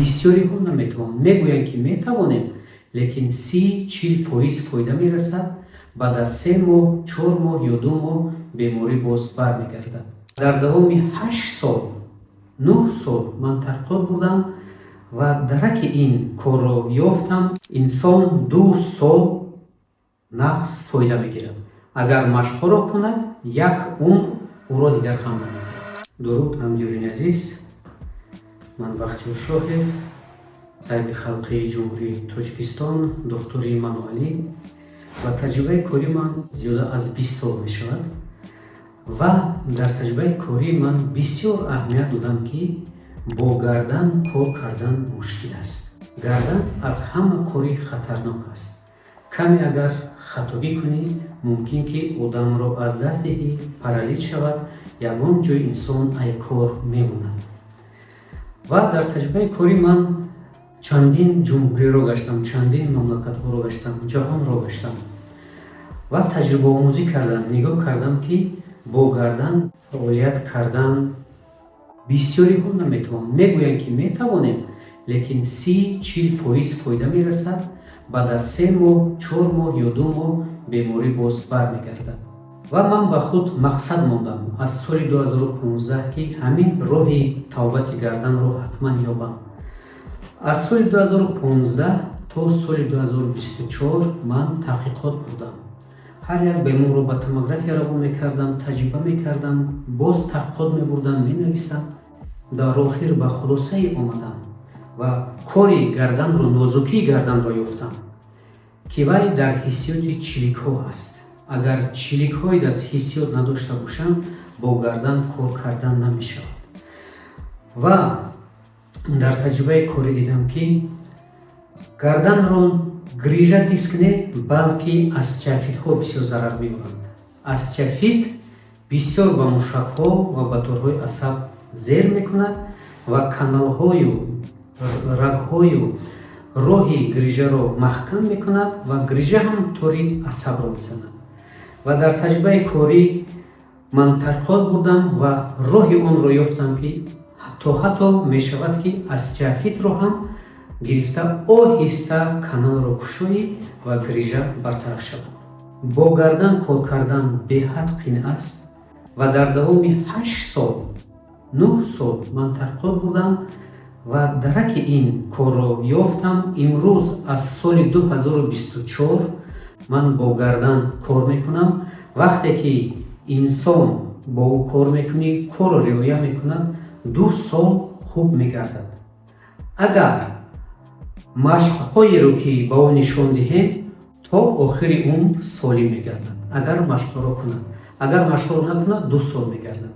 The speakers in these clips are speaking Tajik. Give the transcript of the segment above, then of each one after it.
бисёриҳо наметавонанд. Мегӯянд, ки метавонем, лекин 30-40% фоида мерасад. Баъд аз 3 моҳ, 4 моҳ ё 2 моҳ беморӣ боз бармегардад. Дар давоми 8 сол, 9 сол ман таҳқиқот бурдам ва дараки ин корро ёфтам. Инсон 2 сол нағз фоида мегирад. Агар машқҳоро кунад, 1 умр ӯро дигар ҳам намедиҳад. дуруд ҳамҷӯрини азиз, ман Бахтиёр Шохев, тайби халқии ҷумҳурии Тоҷикистон, духтури Мануалӣ ва таҷрибаи кори ман зиёда аз 20 сол мешавад. ва дар таҷрибаи корӣ ман бисёр аҳамият додам, ки бо гардан кор кардан мушкил аст. Гардан аз ҳама кори хатарнок аст. Каме агар хатобӣ кунӣ, мумкин ки одамро аз даст диҳӣ, паралич шавад, ягон ҷои инсон айкор мемонад. ва дар таҷрибаи кори ман чандин ҷумҳуриро гаштам, чандин мамлакатҳоро гаштам, ҷаҳонро гаштам ва таҷрибаомӯзӣ кардам. нигоҳ кардам, ки бо гардан фаъолият кардан бисёриҳо наметавонанд. Мегӯянд, ки метавонем, лекин 30-40% фоида мерасад. баъд аз 3 моҳ, 4 моҳ ё 2 моҳ беморӣ боз бармегардад. ва ман ба худ мақсад мондам аз соли 2015, ки ҳамин роҳи тавбати гарданро ҳатман ёбам. аз соли 2015 то соли 2024 ман таҳқиқот бурдам. ҳар як беморро ба томография равон мекардам, таҷриба мекардам, боз таҳқиқот мебурдам, менависам. дар охир ба хулосае омадам ва кори гарданро, нозукии гарданро ёфтам, ки вай дар ҳиссиёти чиликҳо аст. агар чиликҳои дар ҳиссиёт надошта бошанд, бо гардан кор кардан намешавад. ва дар таҷрибаи корӣ дидам, ки гарданро грижа диск не, балки остеофитҳо бисёр зарар меоранд. Остеофит бисёр ба мушакҳо ва ба торҳои асаб зер мекунад ва каналҳою рагҳою роҳи грижаро маҳкам мекунад ва грижа ҳам тори асабро мезанад. ва дар таҷрибаи корӣ ман таҳқиқот бурдам ва роҳи онро ёфтам, ки ҳатто мешавад, ки остеофитро ҳам гирифта оҳиста каналро кушоӣ ва грижа бартарaf шавад. бо гардан кор кардан беҳад қин аст ва дар давоми 8 сол, 9 сол ман таҳқиқот бурдам ва дараки ин корро ёфтам. имрӯз аз соли 2024 ман бо гардан кор мекунам. вақте ки инсон бо ӯ кор мекунӣ, корро риоя мекунад, 2 сол хуб мегардад. агар машқҳоеро ки ба ӯ нишон диҳем, то охири умр солим мегардад. агар машқҳоро кунад, агар машқҳоро накунад, 2 сол мегардад.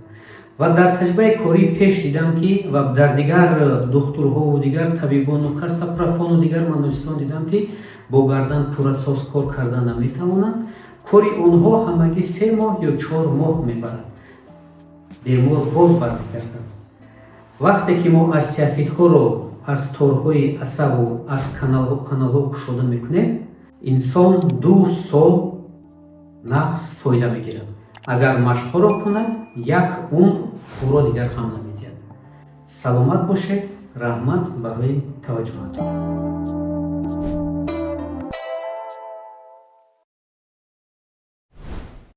ва дар таҷрибаи корӣ пеш дидам, ки ва дар дигар духтурҳову дигар табибону кастапрофону дигар манӯисон дидам, ки бо гардан пурасос кор кардан наметавонанд. кори онҳо ҳамагӣ 3 моҳ ё 4 моҳ мебарад. бемор боз бармегардад. вақте ки мо остеофитҳоро аз торҳои асабу аз каналҳо кушода мекунем, инсон 2 сол нағз фоида мегирад. агар машқҳоро кунад, 1 умр ӯро дигар ҳам намедиҳад. саломат бошед. раҳмат барои таваҷҷӯҳатон.